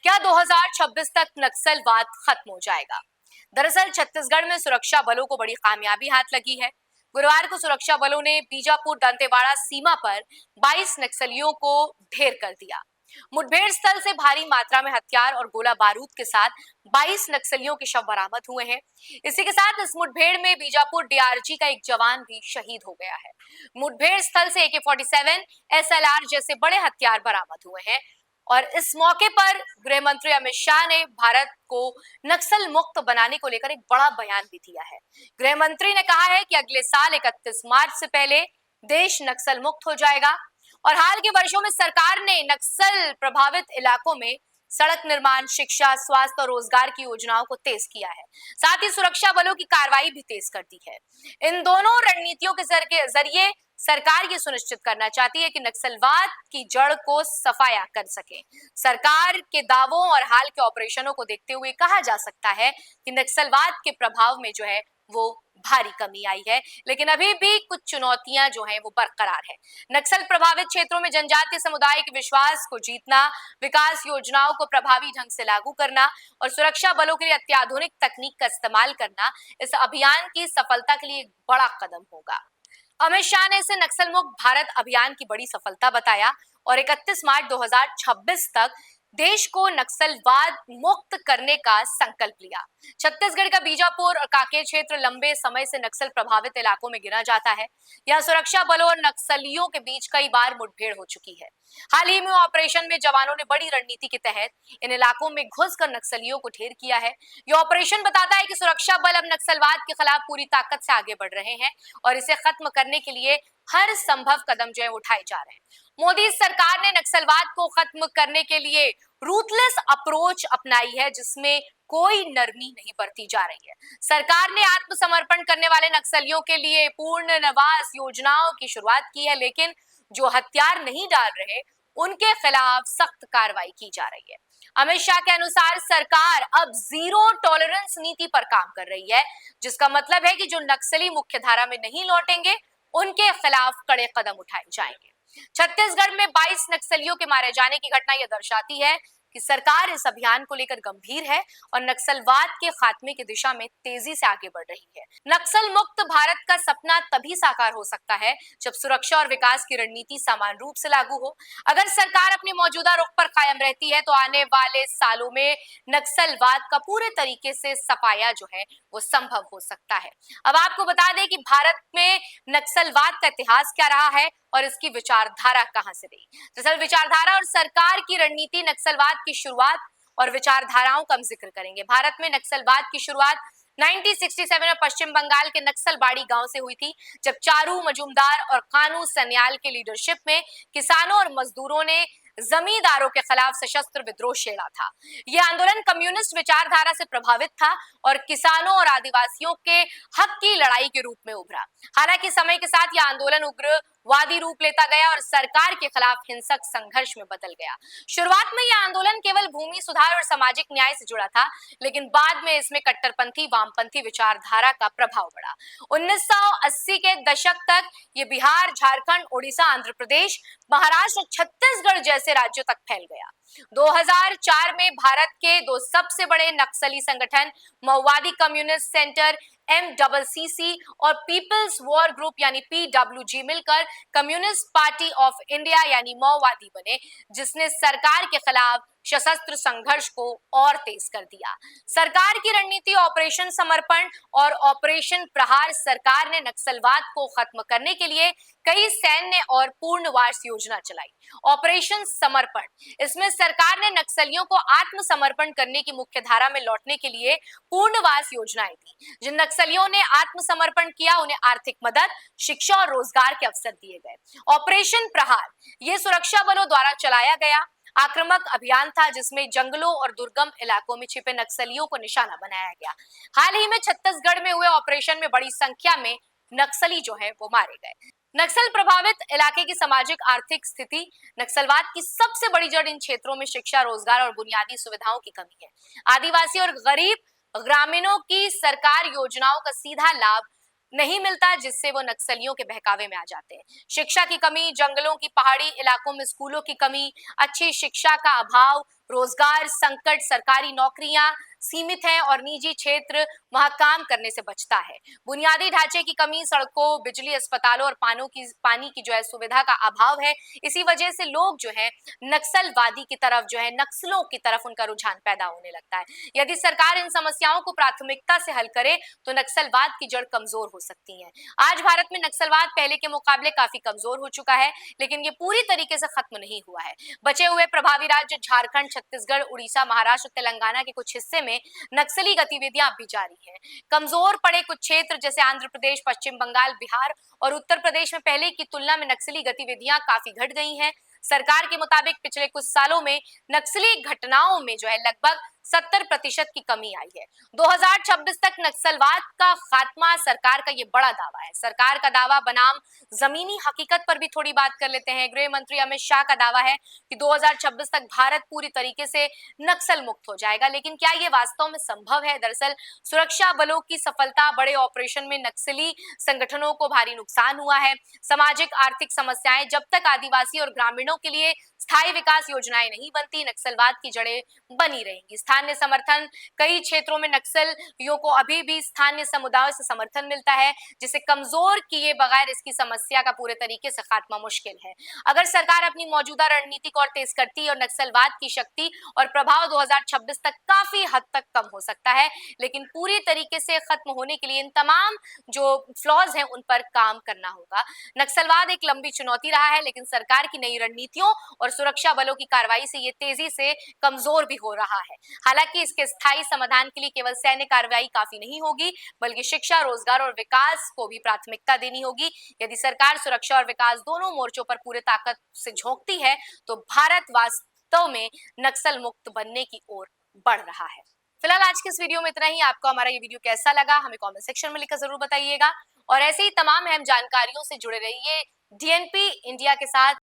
क्या 2026 तक नक्सलवाद खत्म हो जाएगा? दरअसल छत्तीसगढ़ में सुरक्षा बलों को बड़ी कामयाबी हाथ लगी है। गुरुवार को सुरक्षा बलों ने बीजापुर दंतेवाड़ा सीमा पर 22 नक्सलियों को ढेर कर दिया। मुठभेड़ स्थल से भारी मात्रा में हथियार और गोला बारूद के साथ 22 नक्सलियों के शव बरामद हुए हैं। इसी के साथ इस मुठभेड़ में बीजापुर डीआरजी का एक जवान भी शहीद हो गया है। मुठभेड़ स्थल से AK-47, SLR जैसे बड़े हथियार बरामद हुए हैं। और इस मौके पर गृह मंत्री अमित शाह ने भारत को नक्सल मुक्त बनाने को लेकर एक बड़ा बयान भी दिया है। गृह मंत्री ने कहा है कि अगले साल 31 मार्च से पहले देश नक्सल मुक्त हो जाएगा। और हाल के वर्षों में सरकार ने नक्सल प्रभावित इलाकों में सड़क निर्माण, शिक्षा, स्वास्थ्य और रोजगार की योजनाओं को तेज किया है। साथ ही सुरक्षा बलों की कार्रवाई भी तेज कर दी है। इन दोनों रणनीतियों के जरिए सरकार ये सुनिश्चित करना चाहती है कि नक्सलवाद की जड़ को सफाया कर सके। सरकार के दावों और हाल के ऑपरेशनों को देखते हुए कहा जा सकता है कि नक्सलवाद के प्रभाव में जो है वो भारी कमी आई है, लेकिन अभी भी कुछ चुनौतियां जो हैं वो बरकरार है। नक्सल प्रभावित क्षेत्रों में जनजातीय समुदाय के विश्वास को जीतना, विकास योजनाओं को प्रभावी ढंग से लागू करना और सुरक्षा बलों के लिए अत्याधुनिक तकनीक का इस्तेमाल करना इस अभियान की सफलता के लिए एक बड़ा कदम होगा। अमित शाह ने इसे नक्सल मुक्त भारत अभियान की बड़ी सफलता बताया और 31 मार्च 2026 तक देश को नक्सलवाद मुक्त करने का संकल्प लिया। छत्तीसगढ़ का बीजापुर और कांकेर क्षेत्र लंबे समय से नक्सल प्रभावित इलाकों में गिना जाता है। यह सुरक्षा बलों और नक्सलियों के बीच कई बार मुठभेड़ हो चुकी है। हाल ही में ऑपरेशन में जवानों ने बड़ी रणनीति के तहत इन इलाकों में घुसकर नक्सलियों को ढेर किया है। यह ऑपरेशन बताता है कि सुरक्षा बल अब नक्सलवाद के खिलाफ पूरी ताकत से आगे बढ़ रहे हैं और इसे खत्म करने के लिए हर संभव कदम जो है उठाए जा रहे हैं। मोदी सरकार ने नक्सलवाद को खत्म करने के लिए रूथलेस अप्रोच अपनाई है, जिसमें कोई नरमी नहीं बरती जा रही है। सरकार ने आत्मसमर्पण करने वाले नक्सलियों के लिए पुनर्वास योजनाओं की शुरुआत की है, लेकिन जो हथियार नहीं डाल रहे उनके खिलाफ सख्त कार्रवाई की जा रही है। अमित शाह के अनुसार सरकार अब जीरो टॉलरेंस नीति पर काम कर रही है, जिसका मतलब है कि जो नक्सली मुख्यधारा में नहीं लौटेंगे उनके खिलाफ कड़े कदम उठाए जाएंगे। छत्तीसगढ़ में 22 नक्सलियों के मारे जाने की घटना यह दर्शाती है कि सरकार इस अभियान को लेकर गंभीर है और नक्सलवाद के खात्मे की दिशा में तेजी से आगे बढ़ रही है। नक्सल मुक्त भारत का सपना तभी साकार हो सकता है जब सुरक्षा और विकास की रणनीति समान रूप से लागू हो। अगर सरकार अपने मौजूदा रुख पर कायम रहती है तो आने वाले सालों में नक्सलवाद का पूरे तरीके से सफाया जो है वो संभव हो सकता है। अब आपको बता दें कि भारत में नक्सलवाद का इतिहास क्या रहा है और इसकी विचारधारा कहां से रही। दरअसल विचारधारा और सरकार की रणनीति नक्सलवाद की शुरुआत और विचारधाराओं का हम जिक्र करेंगे। भारत में नक्सलवाद की शुरुआत 1967 में पश्चिम बंगाल के नक्सलबाड़ी गांव से हुई थी, जब चारू मजूमदार और कानू सन्याल के लीडरशिप में किसानों और मजदूरों ने जमींदारों के खिलाफ सशस्त्र विद्रोह छेड़ा था। यह आंदोलन कम्युनिस्ट विचारधारा से प्रभावित था और किसानों और आदिवासियों के हक की लड़ाई के रूप में उभरा। हालांकि समय के साथ यह आंदोलन उग्रवादी रूप लेता गया और सरकार के खिलाफ हिंसक संघर्ष में बदल गया। शुरुआत में यह आंदोलन केवल भूमि सुधार और सामाजिक न्याय से जुड़ा था, लेकिन बाद में इसमें कट्टरपंथी वामपंथी विचारधारा का प्रभाव बढ़ा। 1980 के दशक तक ये बिहार, झारखंड, उड़ीसा, आंध्र प्रदेश, महाराष्ट्र और छत्तीसगढ़ जैसे राज्यों तक फैल गया। 2004 में भारत के दो सबसे बड़े नक्सली संगठन माओवादी कम्युनिस्ट सेंटर MCCC और पीपल्स वॉर ग्रुप यानी PWG मिलकर कम्युनिस्ट पार्टी ऑफ इंडिया यानी माओवादी बने, जिसने सरकार के खिलाफ सशस्त्र संघर्ष को और तेज कर दिया। सरकार की रणनीति ऑपरेशन समर्पण और ऑपरेशन प्रहार। सरकार ने नक्सलवाद को खत्म करने के लिए कई सैन्य और पूर्णवास योजना चलाई। ऑपरेशन समर्पण, इसमें सरकार ने नक्सलियों को आत्मसमर्पण करने की मुख्य धारा में लौटने के लिए पूर्णवास योजनाएं दी। जिन नक्सलियों ने आत्मसमर्पण किया उन्हें आर्थिक मदद, शिक्षा और रोजगार के अवसर दिए गए। ऑपरेशन प्रहार, ये सुरक्षा बलों द्वारा चलाया गया आक्रामक अभियान था, जिसमें जंगलों और दुर्गम इलाकों में छिपे नक्सलियों को निशाना बनाया गया। हाल ही में छत्तीसगढ़ में हुए ऑपरेशन में बड़ी संख्या में नक्सली जो है वो मारे गए। नक्सल प्रभावित इलाके की सामाजिक आर्थिक स्थिति, नक्सलवाद की सबसे बड़ी जड़ इन क्षेत्रों में शिक्षा, रोजगार और बुनियादी सुविधाओं की कमी है। आदिवासी और गरीब ग्रामीणों की सरकार योजनाओं का सीधा लाभ नहीं मिलता, जिससे वो नक्सलियों के बहकावे में आ जाते हैं। शिक्षा की कमी, जंगलों की पहाड़ी इलाकों में स्कूलों की कमी, अच्छी शिक्षा का अभाव, रोजगार संकट, सरकारी नौकरियां सीमित हैं और निजी क्षेत्र वहां काम करने से बचता है। बुनियादी ढांचे की कमी, सड़कों, बिजली, अस्पतालों और पानी की जो है सुविधा का अभाव है। इसी वजह से लोग जो है नक्सलवादी की तरफ जो है, नक्सलों की तरफ उनका रुझान पैदा होने लगता है। यदि सरकार इन समस्याओं को प्राथमिकता से हल करे तो नक्सलवाद की जड़ कमजोर हो सकती है। आज भारत में नक्सलवाद पहले के मुकाबले काफी कमजोर हो चुका है, लेकिन ये पूरी तरीके से खत्म नहीं हुआ है। बचे हुए प्रभावी राज्य झारखंड, छत्तीसगढ़, उड़ीसा, महाराष्ट्र, तेलंगाना के कुछ हिस्से में नक्सली गतिविधियां अब भी जारी हैं। कमजोर पड़े कुछ क्षेत्र जैसे आंध्र प्रदेश, पश्चिम बंगाल, बिहार और उत्तर प्रदेश में पहले की तुलना में नक्सली गतिविधियां काफी घट गई हैं। सरकार के मुताबिक पिछले कुछ सालों में नक्सली घटनाओं में जो है लगभग 70% की कमी आई है। 2026 तक नक्सलवाद का खात्मा सरकार का ये बड़ा दावा है। सरकार का दावा बनाम जमीनी हकीकत पर भी थोड़ी बात कर लेते हैं। गृह मंत्री अमित शाह का दावा है कि 2026 तक भारत पूरी तरीके से नक्सल मुक्त हो जाएगा, लेकिन क्या ये वास्तव में संभव है? दरअसल सुरक्षा बलों की सफलता, बड़े ऑपरेशन में नक्सली संगठनों को भारी नुकसान हुआ है। सामाजिक आर्थिक समस्याएं, जब तक आदिवासी और ग्रामीणों के लिए स्थायी विकास योजनाएं नहीं बनती, नक्सलवाद की जड़ें बनी रहेंगी। स्थानीय समर्थन, कई क्षेत्रों में नक्सलियों को अभी भी स्थानीय समुदायों से समर्थन मिलता है, जिसे कमजोर किए बगैर इसकी समस्या का पूरे तरीके से खात्मा मुश्किल है। अगर सरकार अपनी मौजूदा रणनीति को और तेज करती है और नक्सलवाद की शक्ति और प्रभाव 2026 तक काफी हद तक कम हो सकता है, लेकिन पूरी तरीके से खत्म होने के लिए इन तमाम जो फ्लॉज हैं उन पर काम करना होगा। नक्सलवाद एक लंबी चुनौती रहा है, लेकिन सरकार की नई रणनीतियों और सुरक्षा बलों की कार्रवाई से ये तेजी से कमजोर भी हो रहा है। हालांकि इसके स्थायी समाधान के लिए केवल सैन्य कार्रवाई काफी नहीं होगी, बल्कि शिक्षा, रोजगार और विकास को भी प्राथमिकता देनी होगी। यदि सरकार सुरक्षा और विकास दोनों मोर्चों पर पूरे ताकत से झोंकती है तो भारत वास्तव में नक्सल मुक्त बनने की ओर बढ़ रहा है। फिलहाल आज के इस वीडियो में इतना ही। आपको हमारा ये वीडियो कैसा लगा हमें कमेंट सेक्शन में लिखकर जरूर बताइएगा, और ऐसे ही तमाम अहम जानकारियों से जुड़े रहिए डीएनपी इंडिया के साथ।